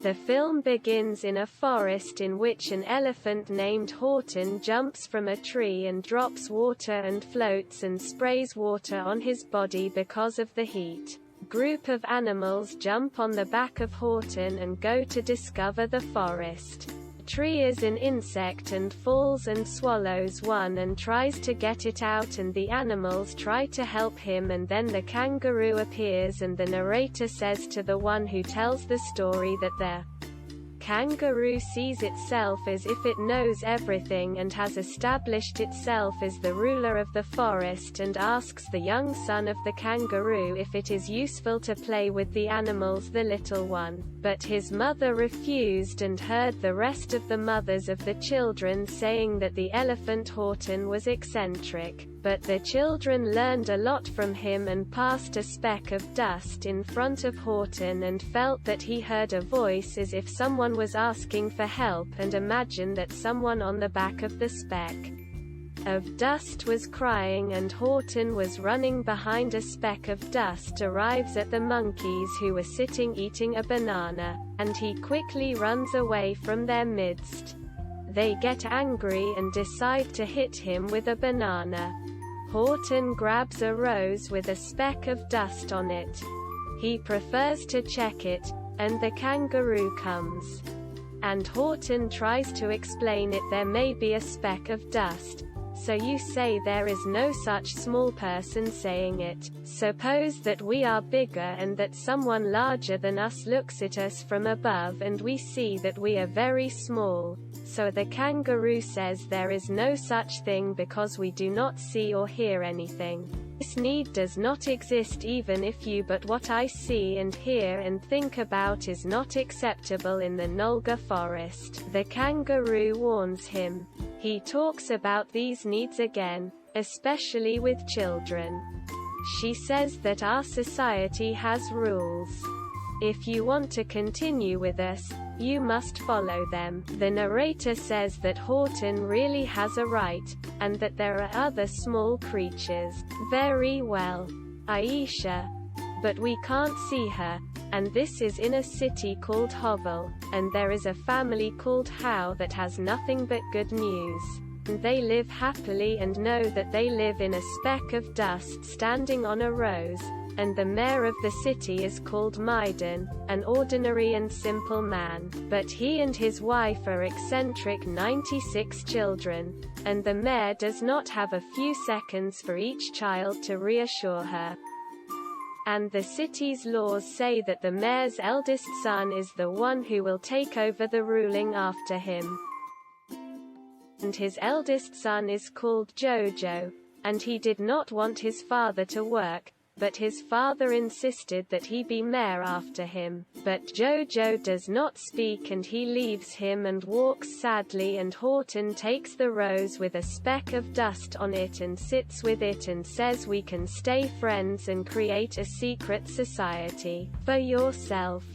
The film begins in a forest in which an elephant named Horton jumps from a tree and drops water and floats and sprays water on his body because of the heat. Group of animals jump on the back of Horton and go to discover the forest. Tree is an insect and falls and swallows one and tries to get it out, and the animals try to help him, and then the kangaroo appears and the narrator says to the one who tells the story that the kangaroo sees itself as if it knows everything and has established itself as the ruler of the forest, and asks the young son of the kangaroo if it is useful to play with the animals, the little one. But his mother refused and heard the rest of the mothers of the children saying that the elephant Horton was eccentric. But the children learned a lot from him and passed a speck of dust in front of Horton and felt that he heard a voice as if someone was asking for help, and imagined that someone on the back of the speck of dust was crying, and Horton was running behind a speck of dust, arrives at the monkeys who were sitting eating a banana, and he quickly runs away from their midst. They get angry and decide to hit him with a banana. Horton grabs a rose with a speck of dust on it. He prefers to check it, and the kangaroo comes. And Horton tries to explain it. There may be a speck of dust, so you say there is no such small person saying it. Suppose that we are bigger and that someone larger than us looks at us from above and we see that we are very small. So the kangaroo says there is no such thing because we do not see or hear anything. This need does not exist even if you, but what I see and hear and think about is not acceptable in the Nolga forest. The kangaroo warns him. He talks about these needs again, especially with children. She says that our society has rules. If you want to continue with us, you must follow them. The narrator says that Horton really has a right, and that there are other small creatures. Very well, Aisha. But we can't see her, and this is in a city called Hovel, and there is a family called How that has nothing but good news. And they live happily and know that they live in a speck of dust standing on a rose, and the mayor of the city is called Maiden, an ordinary and simple man. But he and his wife are eccentric 96 children, and the mayor does not have a few seconds for each child to reassure her. And the city's laws say that the mayor's eldest son is the one who will take over the ruling after him. And his eldest son is called Jojo, and he did not want his father to work, but his father insisted that he be mayor after him. But Jojo does not speak and he leaves him and walks sadly, and Horton takes the rose with a speck of dust on it and sits with it and says, we can stay friends and create a secret society for yourself.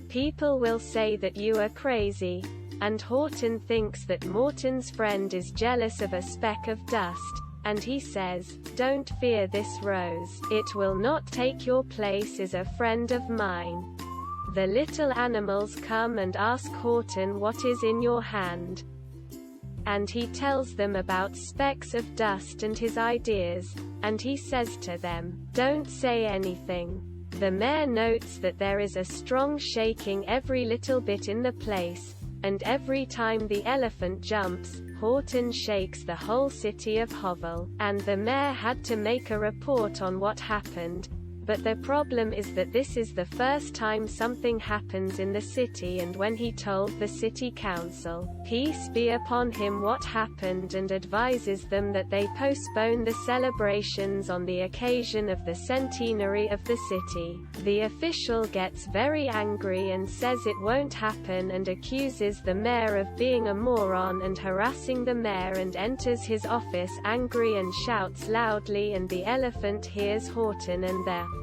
People will say that you are crazy. And Horton thinks that Morton's friend is jealous of a speck of dust, and he says, don't fear this rose, it will not take your place as a friend of mine. The little animals come and ask Horton, what is in your hand? And he tells them about specks of dust and his ideas, and he says to them, don't say anything. The mayor notes that there is a strong shaking every little bit in the place, and every time the elephant jumps, Horton shakes the whole city of Hovel. And the mayor had to make a report on what happened. But the problem is that this is the first time something happens in the city, and when he told the city council, peace be upon him, what happened, and advises them that they postpone the celebrations on the occasion of the centenary of the city, the official gets very angry and says it won't happen and accuses the mayor of being a moron and harassing the mayor, and enters his office angry and shouts loudly, and the elephant hears Horton, and the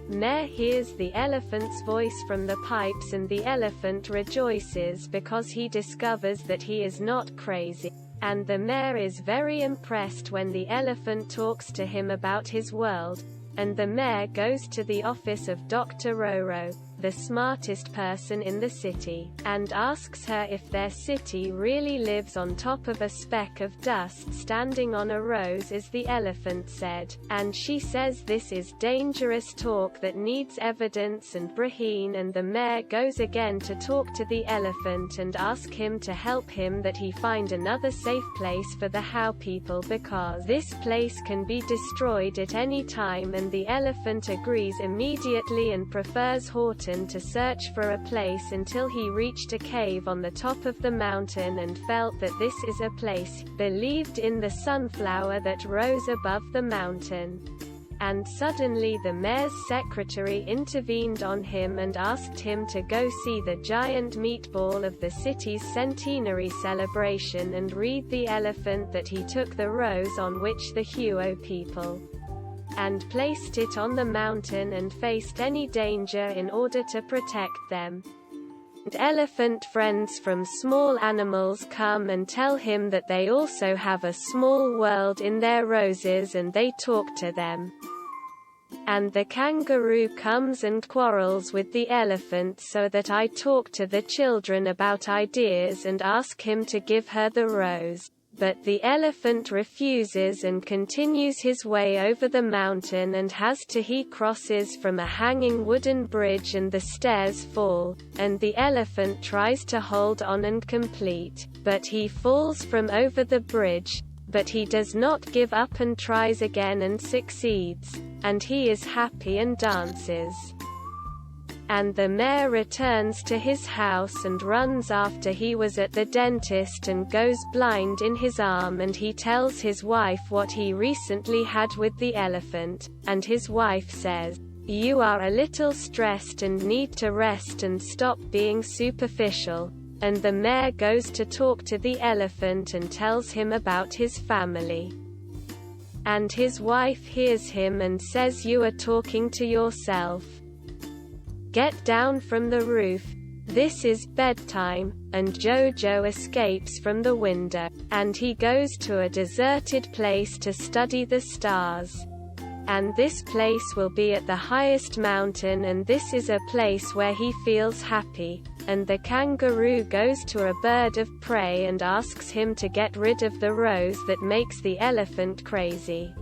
mayor hears the elephant's voice from the pipes, and the elephant rejoices because he discovers that he is not crazy. And the mayor is very impressed when the elephant talks to him about his world, and the mayor goes to the office of Dr. Roro, the smartest person in the city, and asks her if their city really lives on top of a speck of dust standing on a rose, as the elephant said, and she says this is dangerous talk that needs evidence and braheen, and the mayor goes again to talk to the elephant and ask him to help him that he find another safe place for the How people, because this place can be destroyed at any time, and the elephant agrees immediately and prefers Horton to search for a place until he reached a cave on the top of the mountain and felt that this is a place, believed in the sunflower that rose above the mountain. And suddenly the mayor's secretary intervened on him and asked him to go see the giant meatball of the city's centenary celebration and read the elephant that he took the rose on which the Hillo people and placed it on the mountain and faced any danger in order to protect them. And elephant friends from small animals come and tell him that they also have a small world in their roses, and they talk to them. And the kangaroo comes and quarrels with the elephant, so that I talk to the children about ideas and ask him to give her the rose. But the elephant refuses and continues his way over the mountain, and he crosses from a hanging wooden bridge and the stairs fall, and the elephant tries to hold on and complete, but he falls from over the bridge, but he does not give up and tries again and succeeds, and he is happy and dances. And the mayor returns to his house and runs after he was at the dentist and goes blind in his arm, and he tells his wife what he recently had with the elephant, and his wife says, "You are a little stressed and need to rest and stop being superficial." And the mayor goes to talk to the elephant and tells him about his family. And his wife hears him and says, "You are talking to yourself. Get down from the roof. This is bedtime." And Jojo escapes from the window, and he goes to a deserted place to study the stars. And this place will be at the highest mountain, and this is a place where he feels happy. And the kangaroo goes to a bird of prey and asks him to get rid of the rose that makes the elephant crazy.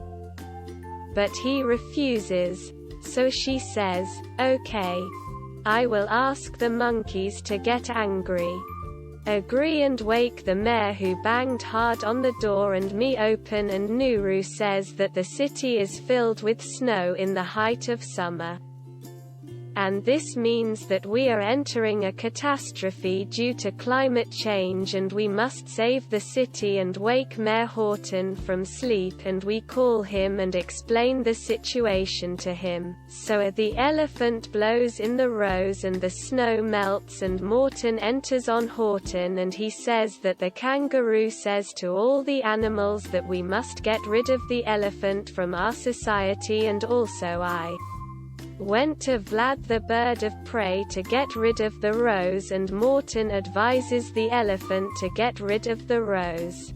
But he refuses. So she says, "Okay. I will ask the monkeys to get angry. Agree and wake the mayor, who banged hard on the door, and me open." And Nuru says that the city is filled with snow in the height of summer. And this means that we are entering a catastrophe due to climate change, and we must save the city and wake Mayor Horton from sleep, and we call him and explain the situation to him. So the elephant blows in the rose and the snow melts, and Morton enters on Horton, and he says that the kangaroo says to all the animals that we must get rid of the elephant from our society, and also I went to Vlad the bird of prey to get rid of the rose, and Morton advises the elephant to get rid of the rose.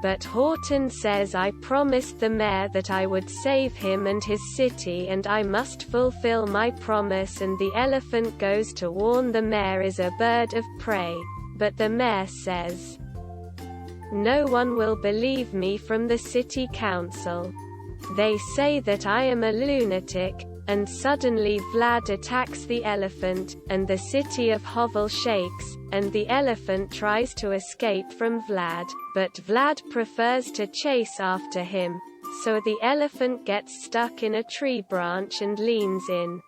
But Horton says, "I promised the mayor that I would save him and his city, and I must fulfill my promise." And the elephant goes to warn the mayor is a bird of prey, but the mayor says, "No one will believe me from the city council. They say that I am a lunatic." And suddenly Vlad attacks the elephant, and the city of Hovel shakes, and the elephant tries to escape from Vlad, but Vlad prefers to chase after him, so the elephant gets stuck in a tree branch and leans in.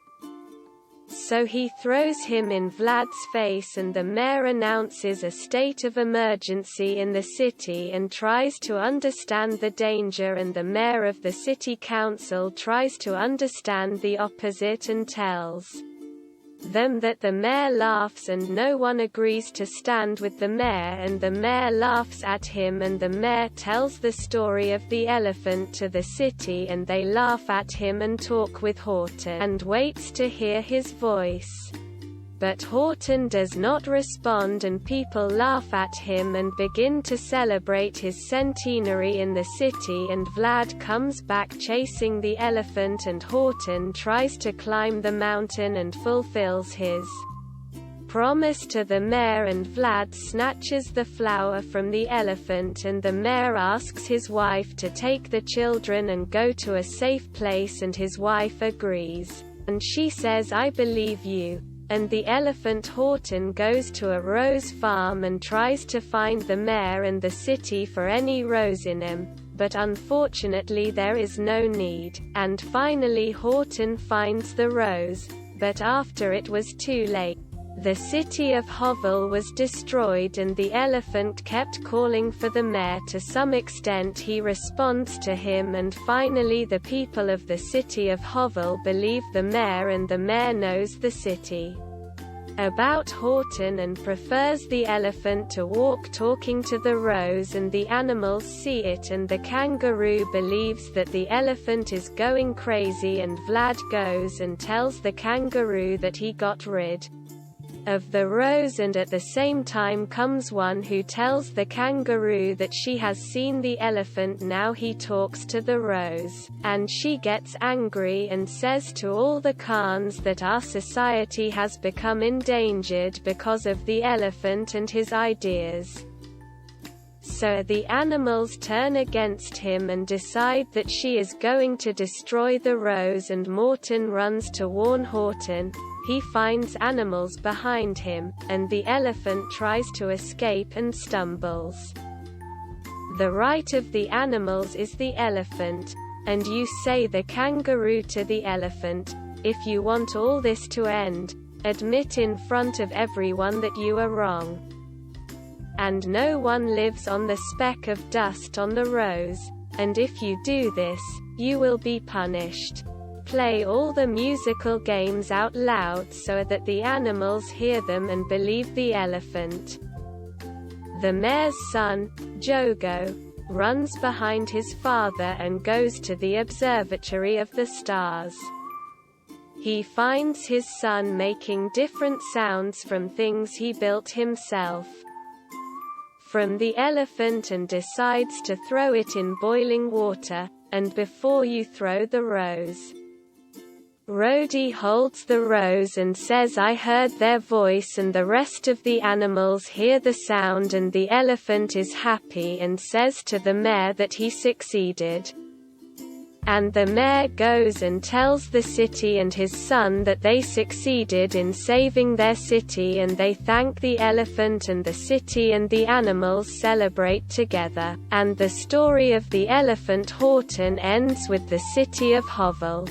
So he throws him in Vlad's face, and the mayor announces a state of emergency in the city and tries to understand the danger, and the mayor of the city council tries to understand the opposite and tells them that the mayor laughs, and no one agrees to stand with the mayor, and the mayor laughs at him, and the mayor tells the story of the elephant to the city, and they laugh at him and talk with Horton and waits to hear his voice. But Horton does not respond and people laugh at him and begin to celebrate his centenary in the city, and Vlad comes back chasing the elephant and Horton tries to climb the mountain and fulfills his promise to the mayor, and Vlad snatches the flower from the elephant, and the mayor asks his wife to take the children and go to a safe place, and his wife agrees. And she says, "I believe you." And the elephant Horton goes to a rose farm and tries to find the mayor and the city for any rose in him, but unfortunately there is no need. And finally Horton finds the rose, but after it was too late. The city of Hovel was destroyed and the elephant kept calling for the mayor. To some extent he responds to him, and finally the people of the city of Hovel believe the mayor, and the mayor knows the city about Horton and prefers the elephant to walk talking to the rose, and the animals see it, and the kangaroo believes that the elephant is going crazy, and Vlad goes and tells the kangaroo that he got rid of the rose, and at the same time comes one who tells the kangaroo that she has seen the elephant. Now he talks to the rose, and she gets angry and says to all the Khans that our society has become endangered because of the elephant and his ideas. So the animals turn against him and decide that she is going to destroy the rose, and Morton runs to warn Horton. He finds animals behind him, and the elephant tries to escape and stumbles. The right of the animals is the elephant, and you say the kangaroo to the elephant, "If you want all this to end, admit in front of everyone that you are wrong. And no one lives on the speck of dust on the rose, and if you do this, you will be punished." Play all the musical games out loud so that the animals hear them and believe the elephant. The mayor's son, Jogo, runs behind his father and goes to the observatory of the stars. He finds his son making different sounds from things he built himself from the elephant, and decides to throw it in boiling water. And before you throw the rose, Rhodey holds the rose and says, "I heard their voice," and the rest of the animals hear the sound, and the elephant is happy and says to the mayor that he succeeded. And the mayor goes and tells the city and his son that they succeeded in saving their city, and they thank the elephant, and the city and the animals celebrate together. And the story of the elephant Horton ends with the city of Hovel.